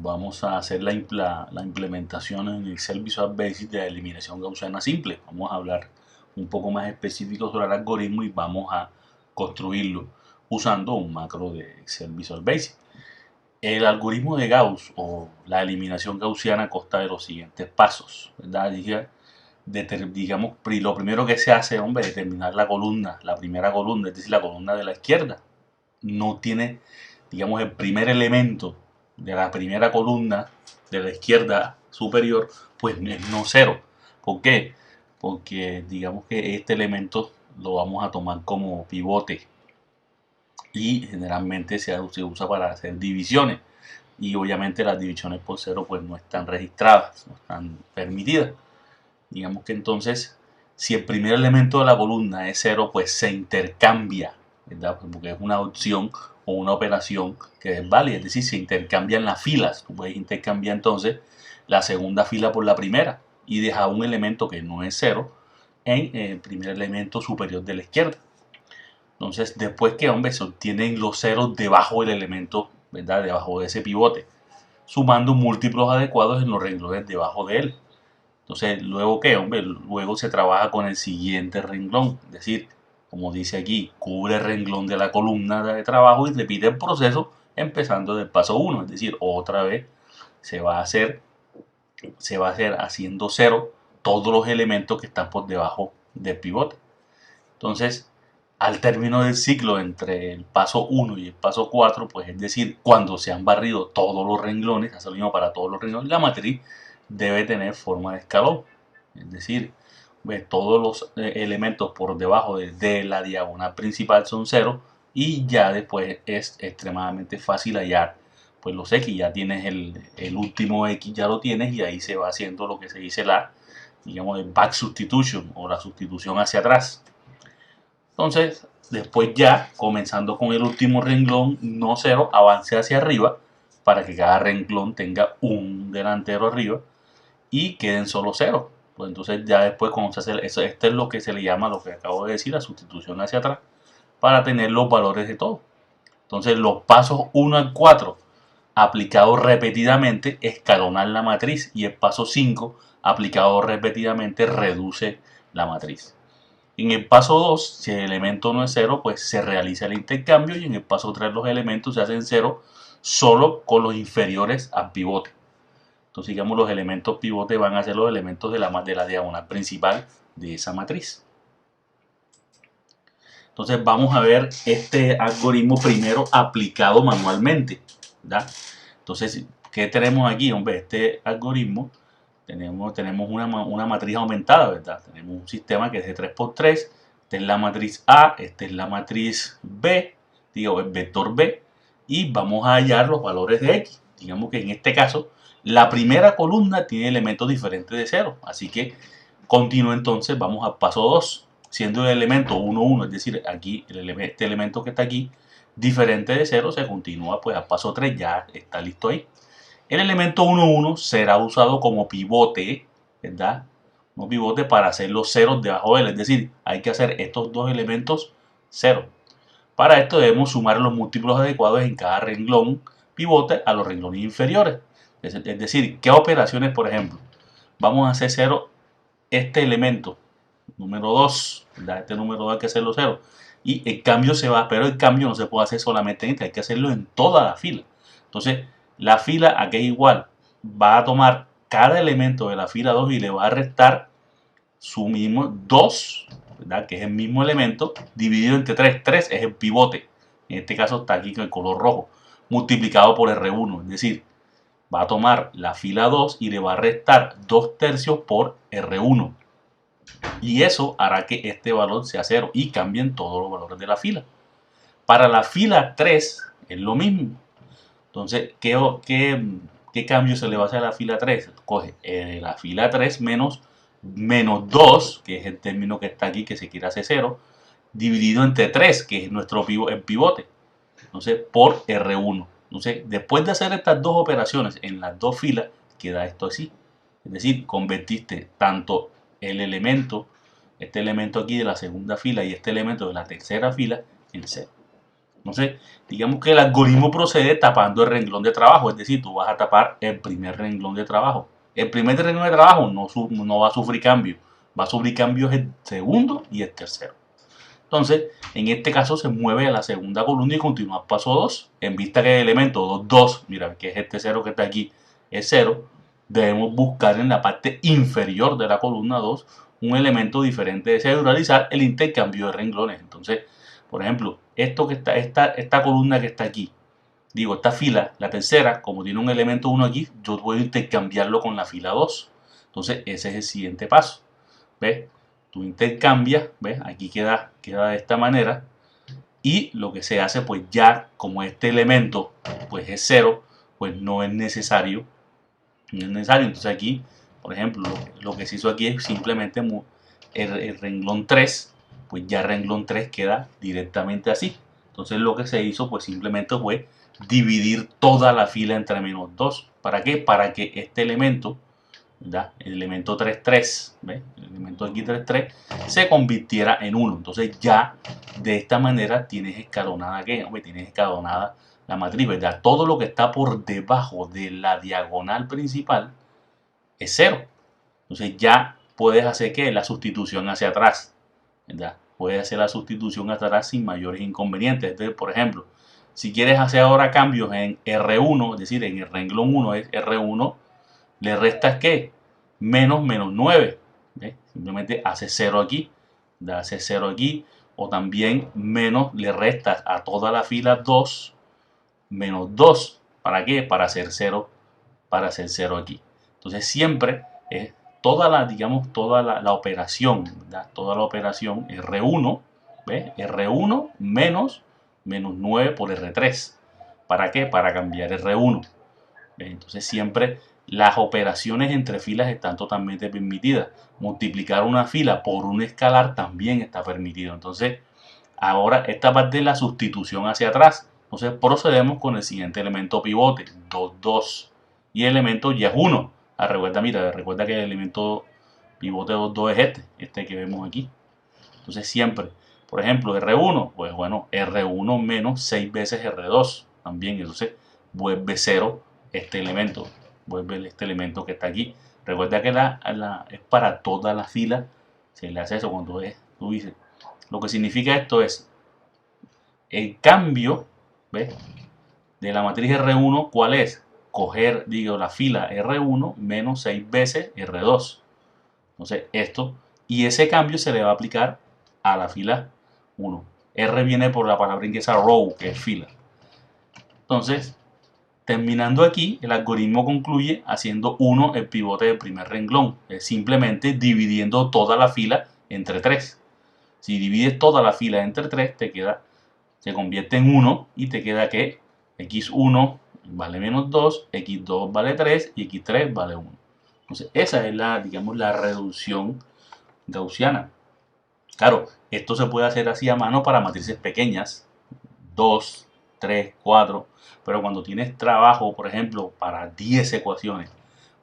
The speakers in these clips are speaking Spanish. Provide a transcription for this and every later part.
vamos a hacer la implementación en Excel Visual Basic de eliminación gaussiana simple. Vamos a hablar un poco más específico sobre el algoritmo y vamos a construirlo usando un macro de Excel Visual Basic. El algoritmo de Gauss o la eliminación gaussiana consta de los siguientes pasos, ¿verdad? Digamos, lo primero que se hace, hombre, es determinar la columna, la primera columna, es decir, la columna de la izquierda. No tiene, digamos, el primer elemento de la primera columna de la izquierda superior, pues es no cero. ¿Por qué? Porque digamos que este elemento lo vamos a tomar como pivote y generalmente se usa para hacer divisiones, y obviamente las divisiones por cero pues no están registradas, no están permitidas. Digamos que entonces, si el primer elemento de la columna es cero, pues se intercambia, ¿verdad? Porque es una opción o una operación que es válida, es decir, se intercambian las filas. Tú puedes intercambiar entonces la segunda fila por la primera y dejar un elemento que no es cero en el primer elemento superior de la izquierda. Entonces, después que, hombre, se obtienen los ceros debajo del elemento, ¿verdad? Debajo de ese pivote, sumando múltiplos adecuados en los renglones debajo de él. Entonces, luego que, hombre, luego se trabaja con el siguiente renglón, es decir, como dice aquí, cubre el renglón de la columna de trabajo y repite el proceso empezando del paso 1, es decir, otra vez se va a hacer haciendo cero todos los elementos que están por debajo del pivote. Entonces, al término del ciclo entre el paso 1 y el paso 4, pues es decir, cuando se han barrido todos los renglones, hace lo mismo para todos los renglones, la matriz debe tener forma de escalón. Es decir, todos los elementos por debajo de la diagonal principal son cero, y ya después es extremadamente fácil hallar pues los X. Ya tienes el último X, ya lo tienes, y ahí se va haciendo lo que se dice digamos, el back substitution o la sustitución hacia atrás. Entonces, después ya, comenzando con el último renglón no cero, avance hacia arriba para que cada renglón tenga un delantero arriba y queden solo cero. Pues entonces ya después, cuando se hace eso, esto es lo que se le llama, lo que acabo de decir, la sustitución hacia atrás, para tener los valores de todo. Entonces, los pasos 1 al 4 aplicados repetidamente escalonar la matriz, y el paso 5 aplicado repetidamente reduce la matriz. En el paso 2, si el elemento no es cero, pues se realiza el intercambio, y en el paso 3 los elementos se hacen cero solo con los inferiores al pivote. Entonces, digamos, los elementos pivote van a ser los elementos de la diagonal principal de esa matriz. Entonces, vamos a ver este algoritmo primero aplicado manualmente, ¿verdad? Entonces, ¿qué tenemos aquí? Hombre, este algoritmo tenemos una matriz aumentada, ¿verdad? Tenemos un sistema que es de 3×3. Esta es la matriz A, esta es la matriz B, digo, el vector B, y vamos a hallar los valores de X. Digamos que en este caso, la primera columna tiene elementos diferentes de 0, así que continúo. Entonces, vamos al paso 2, siendo el elemento 1, 1, es decir, aquí este elemento que está aquí, diferente de 0, se continúa pues al paso 3, ya está listo ahí. El elemento 1, 1 será usado como pivote, ¿verdad? Un pivote para hacer los ceros debajo de él, es decir, hay que hacer estos dos elementos cero. Para esto debemos sumar los múltiplos adecuados en cada renglón pivote a los renglones inferiores. Es decir, ¿qué operaciones, por ejemplo? Vamos a hacer cero este elemento, número 2, ¿verdad? Este número 2 hay que hacerlo cero. Y el cambio se va, pero el cambio no se puede hacer solamente en este, hay que hacerlo en toda la fila. Entonces, la fila aquí es igual, va a tomar cada elemento de la fila 2 y le va a restar su mismo 2, ¿verdad? Que es el mismo elemento, dividido entre 3. 3 es el pivote, en este caso está aquí con el color rojo, multiplicado por R1, es decir, va a tomar la fila 2 y le va a restar 2/3 por R1. Y eso hará que este valor sea 0 y cambien todos los valores de la fila. Para la fila 3 es lo mismo. Entonces, ¿qué cambio se le va a hacer a la fila 3? Coge la fila 3 menos 2, que es el término que está aquí, que se quiere hacer 0, dividido entre 3, que es el pivote. Entonces, por R1. Entonces, después de hacer estas dos operaciones en las dos filas, queda esto así. Es decir, convertiste tanto el elemento, este elemento aquí de la segunda fila y este elemento de la tercera fila, en 0. Entonces, digamos que el algoritmo procede tapando el renglón de trabajo, es decir, tú vas a tapar el primer renglón de trabajo. El primer renglón de trabajo no va a sufrir cambio, va a sufrir cambios el segundo y el tercero. Entonces, en este caso se mueve a la segunda columna y continúa paso 2. En vista que el elemento 2, 2, mira, que es este 0 que está aquí, es 0, debemos buscar en la parte inferior de la columna 2 un elemento diferente de ese y realizar el intercambio de renglones. Entonces, por ejemplo, esta columna que está aquí, digo, esta fila, la tercera, como tiene un elemento 1 aquí, yo puedo intercambiarlo con la fila 2. Entonces, ese es el siguiente paso. ¿Ves? Tú intercambias, ¿ves? Aquí queda de esta manera. Y lo que se hace, pues ya, como este elemento pues es 0, pues no es necesario. No es necesario. Entonces aquí, por ejemplo, lo que se hizo aquí es simplemente el renglón 3, pues ya el renglón 3 queda directamente así. Entonces lo que se hizo, pues simplemente fue dividir toda la fila entre menos 2. ¿Para qué? Para que este elemento, ¿verdad? El elemento 3, 3, ¿ves? El elemento aquí 3, 3 se convirtiera en 1. Entonces ya de esta manera tienes escalonada, ¿qué? Hombre, tienes escalonada la matriz, ¿verdad? Todo lo que está por debajo de la diagonal principal es 0. Entonces ya puedes hacer, ¿qué? La sustitución hacia atrás, ¿verdad? Puedes hacer la sustitución hacia atrás sin mayores inconvenientes. Entonces, por ejemplo, si quieres hacer ahora cambios en R1, es decir, en el renglón 1 es R1, le restas ¿qué? Menos 9. ¿Ves? Simplemente hace 0 aquí, hace 0 aquí, o también menos le restas a toda la fila 2 menos 2. ¿Para qué? Para hacer 0, aquí. Entonces siempre es digamos, toda la operación, ¿verdad? Toda la operación R1, ¿ves? R1 menos 9 por R3. ¿Para qué? Para cambiar R1. Entonces siempre las operaciones entre filas están totalmente permitidas. Multiplicar una fila por un escalar también está permitido. Entonces, ahora esta parte de la sustitución hacia atrás. Entonces procedemos con el siguiente elemento pivote, 2, 2. Y el elemento ya es 1. Recuerda que el elemento pivote 2, 2 es este que vemos aquí. Entonces siempre, por ejemplo, R1, pues bueno, R1 menos 6 veces R2 también. Entonces vuelve 0 este elemento, vuelve este elemento que está aquí. Recuerda que es para toda la fila, se le hace eso cuando tú dices. Lo que significa esto es el cambio, ¿ves? De la matriz R1, ¿cuál es? Coger, digo, la fila R1 menos 6 veces R2. Entonces, esto, y ese cambio se le va a aplicar a la fila 1. R viene por la palabra inglesa row, que es fila. Entonces, terminando aquí, el algoritmo concluye haciendo 1 el pivote del primer renglón. Es simplemente dividiendo toda la fila entre 3. Si divides toda la fila entre 3, se convierte en 1 y te queda que x1 vale menos 2, x2 vale 3 y x3 vale 1. Entonces, esa es digamos, la reducción gaussiana. Claro, esto se puede hacer así a mano para matrices pequeñas, 2, 3, 4, pero cuando tienes trabajo, por ejemplo, para 10 ecuaciones,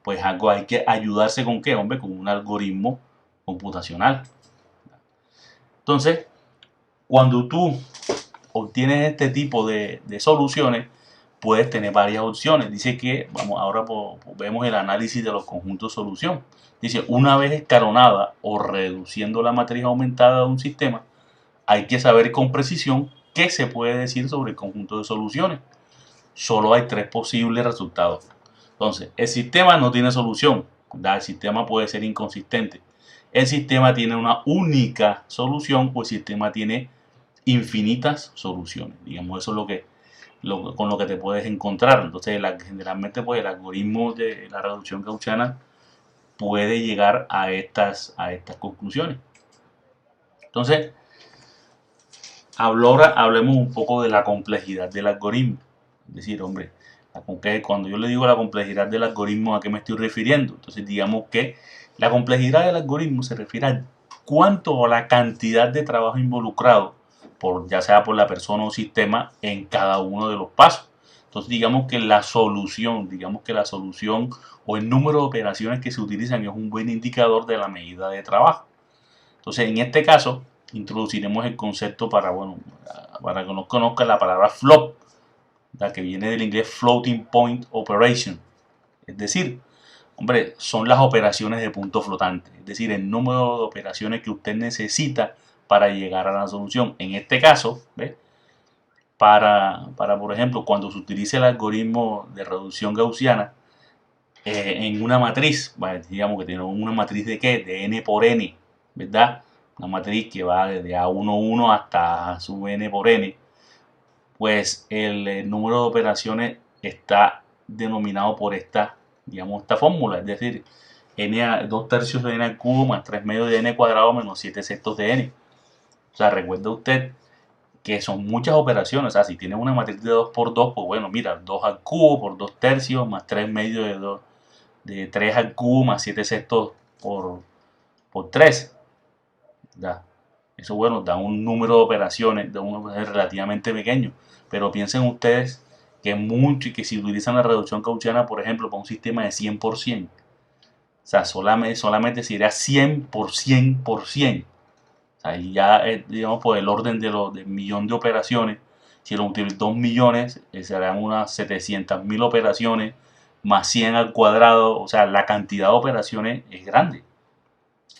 pues algo hay que ayudarse con qué, hombre, con un algoritmo computacional. Entonces, cuando tú obtienes este tipo de soluciones, puedes tener varias opciones. Dice que, ahora vemos el análisis de los conjuntos de solución. Dice, una vez escalonada o reduciendo la matriz aumentada de un sistema, hay que saber con precisión qué se puede decir sobre el conjunto de soluciones. Solo hay 3 posibles resultados. Entonces, el sistema no tiene solución. El sistema puede ser inconsistente. El sistema tiene una única solución o el sistema tiene infinitas soluciones. Digamos, eso es con lo que te puedes encontrar. Entonces, generalmente, pues, el algoritmo de la reducción gaussiana puede llegar a estas conclusiones. Entonces, ahora hablemos un poco de la complejidad del algoritmo. Es decir, hombre, cuando yo le digo la complejidad del algoritmo, ¿a qué me estoy refiriendo? Entonces, digamos que la complejidad del algoritmo se refiere a cuánto o la cantidad de trabajo involucrado, ya sea por la persona o sistema, en cada uno de los pasos. Entonces, digamos que la solución o el número de operaciones que se utilizan es un buen indicador de la medida de trabajo. Entonces, en este caso, introduciremos el concepto para, bueno, para que nos conozca la palabra flop, la que viene del inglés floating point operation. Es decir, hombre, son las operaciones de punto flotante, es decir, el número de operaciones que usted necesita para llegar a la solución. En este caso, ¿ves? Por ejemplo, cuando se utilice el algoritmo de reducción gaussiana en una matriz, ¿vale? Digamos que tiene una matriz de ¿qué? De n por n, ¿verdad? Una matriz que va desde A11 hasta sub n por n, pues el número de operaciones está denominado por esta, digamos, esta fórmula, es decir, n 2 tercios de n al cubo más 3 medios de n cuadrado menos 7 sextos de n. O sea, recuerde usted que son muchas operaciones. O sea, si tienes una matriz de 2 por 2, pues bueno, mira, 2 al cubo por 2 tercios más 3 medios de 3 al cubo más 7 sextos por 3. ¿Ya? Eso, bueno, da un número de operaciones relativamente pequeño. Pero piensen ustedes que mucho y que si utilizan la reducción gaussiana, por ejemplo, para un sistema de 100%, o sea, solamente sería 100 por 100 por 100. O sea, y ya, digamos, por el orden del millón de operaciones, si lo utilizan 2 millones, serán unas 700.000 operaciones, más 100 al cuadrado. O sea, la cantidad de operaciones es grande.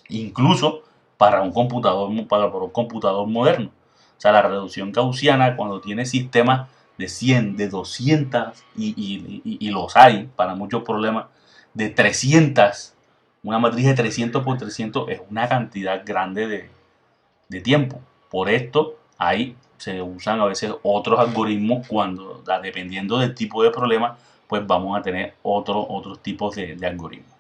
Incluso para un computador moderno. O sea, la reducción gaussiana, cuando tiene sistemas de 100, de 200, y los hay para muchos problemas, de 300, una matriz de 300 por 300 es una cantidad grande de tiempo. Por esto, ahí se usan a veces otros algoritmos cuando, dependiendo del tipo de problema, pues vamos a tener otros tipos de algoritmos.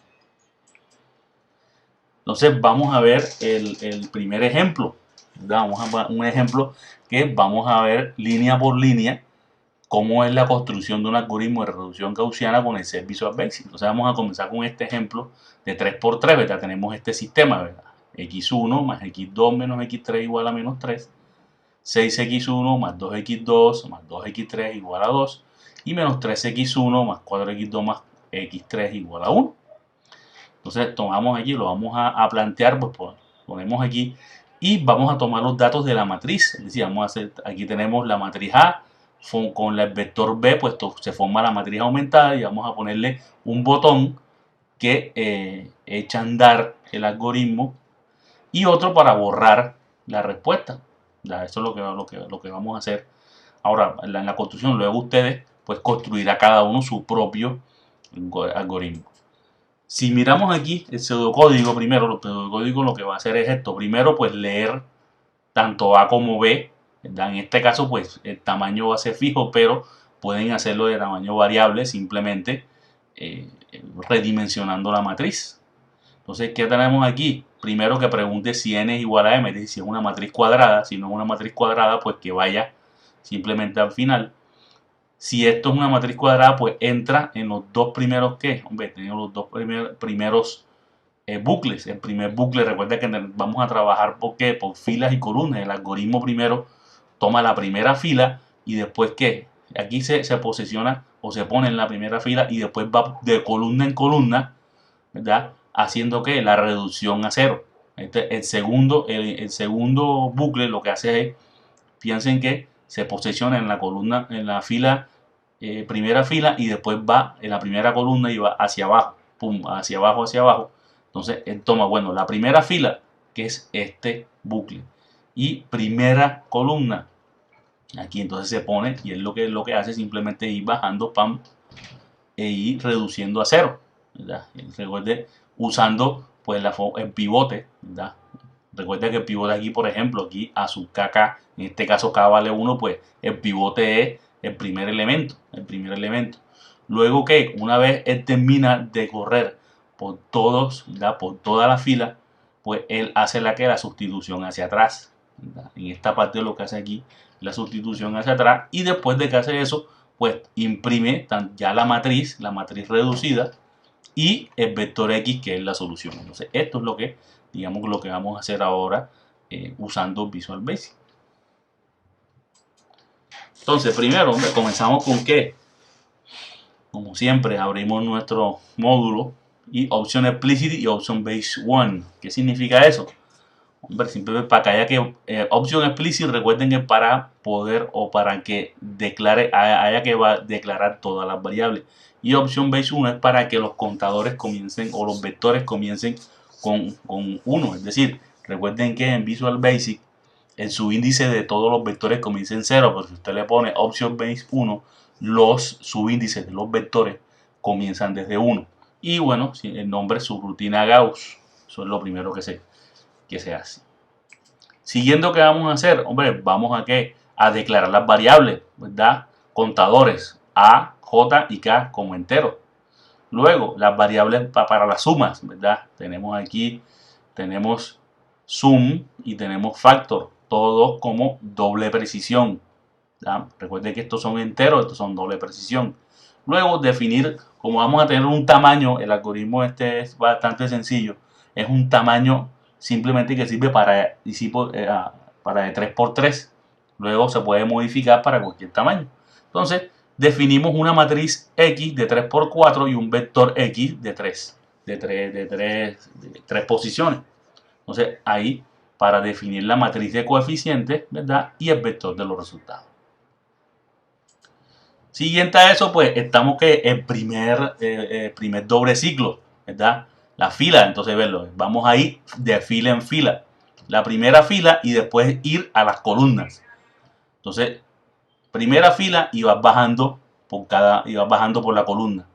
Entonces vamos a ver el primer ejemplo. Vamos a un ejemplo que vamos a ver línea por línea cómo es la construcción de un algoritmo de reducción gaussiana con el set Visual Basic. Entonces vamos a comenzar con este ejemplo de 3×3, ¿verdad? Tenemos este sistema, ¿verdad? X1 más X2 menos X3 igual a menos 3. 6X1 más 2X2 más 2X3 igual a 2. Y menos 3X1 más 4X2 más X3 igual a 1. Entonces tomamos aquí, lo vamos a plantear, pues ponemos aquí y vamos a tomar los datos de la matriz. Es decir, vamos a hacer, aquí tenemos la matriz A con el vector B, pues se forma la matriz aumentada y vamos a ponerle un botón que echa a andar el algoritmo y otro para borrar la respuesta. Ya, eso es lo que vamos a hacer. Ahora, en la construcción, luego ustedes pues construirá cada uno su propio algoritmo. Si miramos aquí el pseudocódigo, primero el pseudocódigo lo que va a hacer es esto. Primero, pues leer tanto A como B, ¿verdad? En este caso, pues el tamaño va a ser fijo, pero pueden hacerlo de tamaño variable, simplemente redimensionando la matriz. Entonces, ¿qué tenemos aquí? Primero que pregunte si n es igual a m, es decir, si es una matriz cuadrada. Si no es una matriz cuadrada, pues que vaya simplemente al final. Si esto es una matriz cuadrada, pues entra en los dos primeros, ¿qué? Hombre, tenemos los dos primeros bucles. El primer bucle, recuerda que vamos a trabajar ¿por qué? Por filas y columnas. El algoritmo primero toma la primera fila y después, ¿qué? Aquí se posiciona o se pone en la primera fila y después va de columna en columna, ¿verdad? Haciendo que la reducción a cero. El segundo bucle lo que hace es, piensen que se posiciona en la columna, en la fila, primera fila, y después va en la primera columna y va hacia abajo, pum, hacia abajo, hacia abajo. Entonces él toma, bueno, la primera fila, que es este bucle, y primera columna, aquí entonces se pone, y es lo que hace simplemente ir bajando, pam, e ir reduciendo a cero, ¿verdad? Recuerde, usando pues el pivote, ¿verdad? Recuerda que el pivote aquí, por ejemplo, aquí a sub kk, en este caso k vale 1, pues el pivote es el primer elemento, Luego que una vez él termina de correr por todos, ¿verdad? Por toda la fila, pues él hace la sustitución hacia atrás, ¿verdad? En esta parte lo que hace aquí, la sustitución hacia atrás, y después de que hace eso, pues imprime ya la matriz reducida y el vector X, que es la solución. Entonces esto es lo que vamos a hacer ahora usando Visual Basic. Entonces primero, hombre, comenzamos con ¿qué? Como siempre, abrimos nuestro módulo y Option Explicit y Option Base 1. ¿Qué significa eso? Hombre, simplemente para que haya que option explicit, recuerden que para poder o para que declare, haya que declarar todas las variables. Y option base 1 es para que los contadores comiencen o los vectores comiencen con 1. Es decir, recuerden que en Visual Basic el subíndice de todos los vectores comienza en 0, pero si usted le pone option base 1, los subíndices de los vectores comienzan desde 1. Y bueno, el nombre es subrutina Gauss. Eso es lo primero que se hace. Siguiendo, ¿qué vamos a hacer? Hombre, vamos a ¿qué? A declarar las variables, ¿verdad? Contadores A, J y K como enteros. Luego, las variables para las sumas, ¿verdad? Tenemos aquí, tenemos sum y tenemos factor, todos como doble precisión. ¿Ya? Recuerden que estos son enteros, estos son doble precisión. Luego, definir, como vamos a tener un tamaño, el algoritmo este es bastante sencillo, es un tamaño simplemente que sirve para de 3×3. Luego se puede modificar para cualquier tamaño. Entonces, definimos una matriz X de 3×4 y un vector X de 3, de 3 posiciones. Entonces, ahí para definir la matriz de coeficientes, ¿verdad? Y el vector de los resultados. Siguiente a eso, pues estamos que el primer doble ciclo, ¿verdad? La fila, entonces verlo, vamos a ir de fila en fila. La primera fila y después ir a las columnas. Entonces, primera fila y vas bajando por la columna.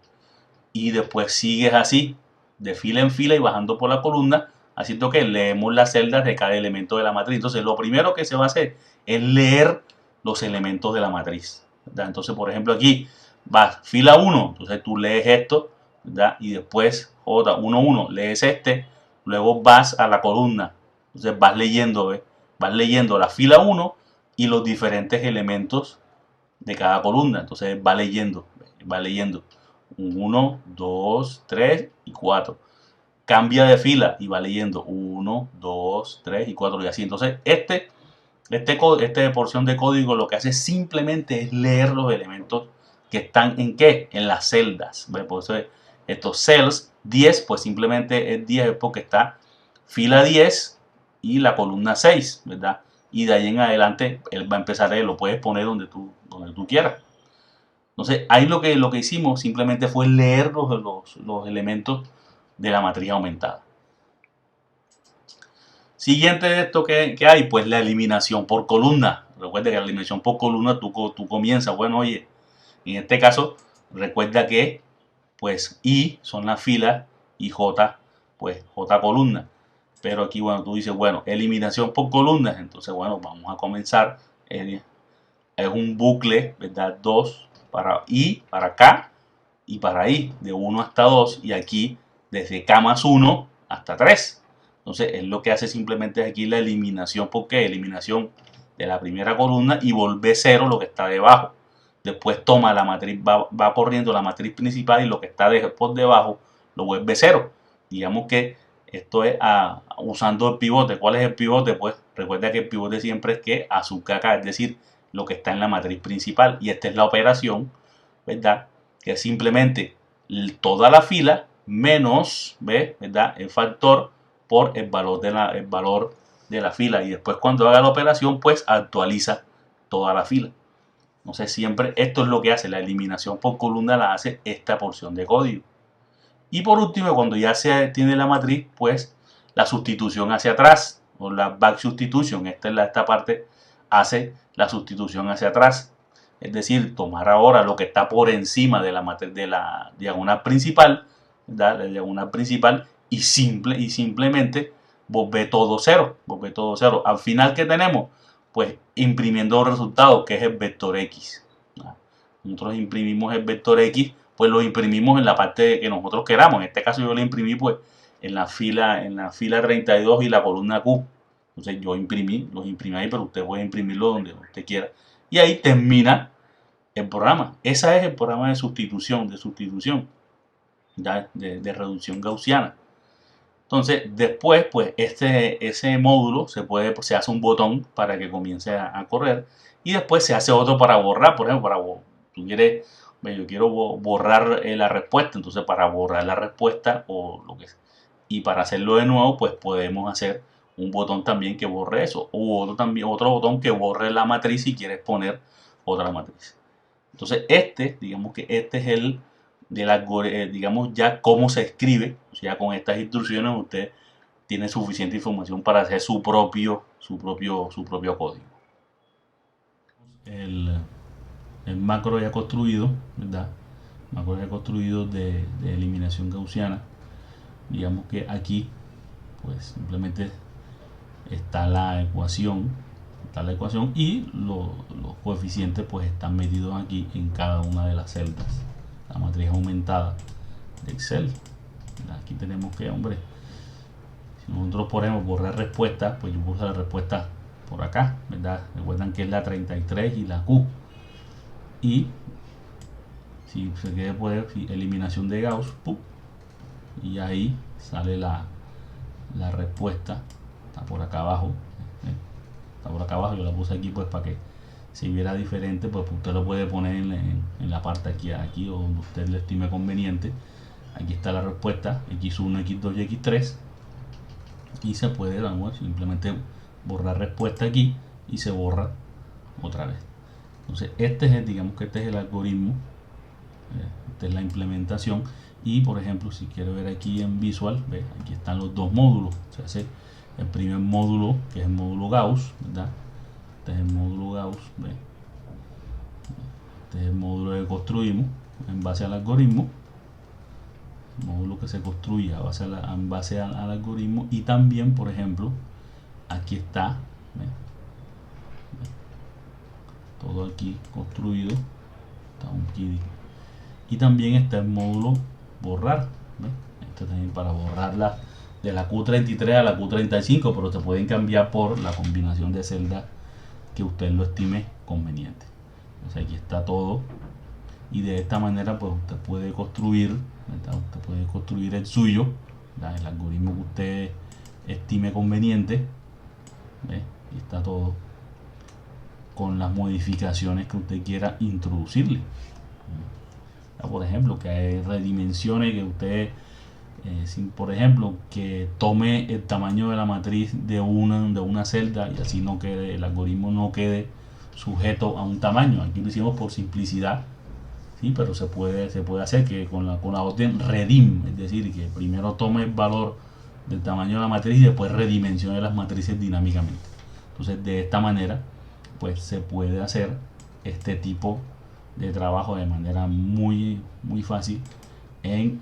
Y después sigues así, de fila en fila y bajando por la columna, haciendo que leemos las celdas de cada elemento de la matriz. Entonces, lo primero que se va a hacer es leer los elementos de la matriz, ¿verdad? Entonces, por ejemplo, aquí vas fila 1, entonces tú lees esto, ¿verdad? Y después J11 lees este, luego vas a la columna, entonces vas leyendo, ¿ves? Vas leyendo la fila 1 y los diferentes elementos de cada columna, entonces va leyendo 1, 2, 3 y 4. Cambia de fila y va leyendo 1, 2, 3 y 4 y así. Entonces, esta porción de código lo que hace simplemente es leer los elementos que están en qué, en las celdas. ¿Ves? Por eso estos cells 10, pues simplemente es 10 porque está fila 10 y la columna 6, ¿verdad? Y de ahí en adelante él va a empezar, lo puedes poner donde tú quieras. Entonces, ahí lo que hicimos simplemente fue leer los elementos de la matriz aumentada. Siguiente de esto que hay, pues la eliminación por columna. Recuerda que la eliminación por columna tú comienzas, bueno, oye, en este caso, recuerda que pues I son las filas y J, pues J columna. Pero aquí, bueno, tú dices, bueno, eliminación por columnas. Entonces, bueno, vamos a comenzar. Es un bucle, ¿verdad? 2 para I, para K y para I, de 1 hasta 2. Y aquí, desde K más 1 hasta 3. Entonces, es lo que hace simplemente aquí la eliminación. ¿Por qué? Eliminación de la primera columna y vuelve 0 lo que está debajo. Después toma la matriz, va corriendo la matriz principal y lo que está por debajo lo vuelve 0. Digamos que esto es usando el pivote. ¿Cuál es el pivote? Pues recuerda que el pivote siempre es que a sub K, es decir, lo que está en la matriz principal. Y esta es la operación, ¿verdad? Que es simplemente toda la fila menos, ¿ves? ¿Verdad? El factor por el valor de la fila. Y después cuando haga la operación, pues actualiza toda la fila. Entonces siempre esto es lo que hace, la eliminación por columna la hace esta porción de código. Y por último, cuando ya se tiene la matriz, pues la sustitución hacia atrás, o la back substitution, esta parte hace la sustitución hacia atrás. Es decir, tomar ahora lo que está por encima de la diagonal principal, ¿verdad? La diagonal principal y simplemente volver todo cero. Al final, ¿qué tenemos? Pues imprimiendo el resultado, que es el vector X. Nosotros imprimimos el vector X, pues lo imprimimos en la parte que nosotros queramos. En este caso yo lo imprimí pues en la fila 32 y la columna Q. Entonces yo los imprimí ahí, pero usted puede imprimirlo donde usted quiera. Y ahí termina el programa. Ese es el programa de sustitución, de reducción gaussiana. Entonces, después, pues, ese módulo se hace un botón para que comience a correr. Y después se hace otro para borrar. Por ejemplo, yo quiero borrar la respuesta. Entonces, para borrar la respuesta y para hacerlo de nuevo, pues podemos hacer un botón también que borre eso, u otro botón que borre la matriz si quieres poner otra matriz. Entonces digamos que este es el del algoritmo, digamos ya cómo se escribe. O sea, con estas instrucciones usted tiene suficiente información para hacer su propio código. El macro ya construido, ¿verdad? Macro ya construido de eliminación gaussiana. Digamos que aquí pues simplemente está la ecuación y los coeficientes pues están metidos aquí en cada una de las celdas. La matriz aumentada de Excel. Aquí tenemos que, hombre, si nosotros ponemos borrar respuesta, pues yo puse la respuesta por acá, ¿verdad? Recuerdan que es la 33 y la Q. Y si se quiere poner eliminación de Gauss, ¡pum! Y ahí sale la respuesta. Está por acá abajo. Está por acá abajo. Yo la puse aquí pues para que se viera diferente. Pues usted lo puede poner en la parte aquí o donde usted le estime conveniente. Aquí está la respuesta, X1, X2 y X3. Y se puede, vamos, simplemente borrar respuesta aquí y se borra otra vez. Entonces digamos que este es el algoritmo, esta es la implementación. Y por ejemplo, si quiero ver aquí en Visual, ¿ve? Aquí están los dos módulos. Se hace el primer módulo, que es el módulo Gauss, ¿verdad? Este es el módulo Gauss, ¿ve? Este es el módulo que construimos en base al algoritmo. Módulo que se construye en base al algoritmo. Y también, por ejemplo, aquí está, ¿ve? Todo aquí construido, está un kit. Y también está el módulo borrar, ¿ve? Esto también para borrarla de la Q33 a la Q35, pero se pueden cambiar por la combinación de celdas que usted lo estime conveniente. Entonces aquí está todo, y de esta manera pues usted puede construir, ¿verdad? Usted puede construir el suyo, ¿verdad? El algoritmo que usted estime conveniente, ¿ve? Y está todo con las modificaciones que usted quiera introducirle. Por ejemplo, que hay redimensiones que usted, por ejemplo, que tome el tamaño de la matriz de una celda y así no quede, el algoritmo no quede sujeto a un tamaño. Aquí lo hicimos por simplicidad, ¿sí? Pero se puede hacer que con la orden redim, es decir, que primero tome el valor del tamaño de la matriz y después redimensione las matrices dinámicamente. Entonces, de esta manera, pues se puede hacer este tipo de trabajo de manera muy fácil en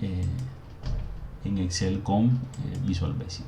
Excel con Visual Basic.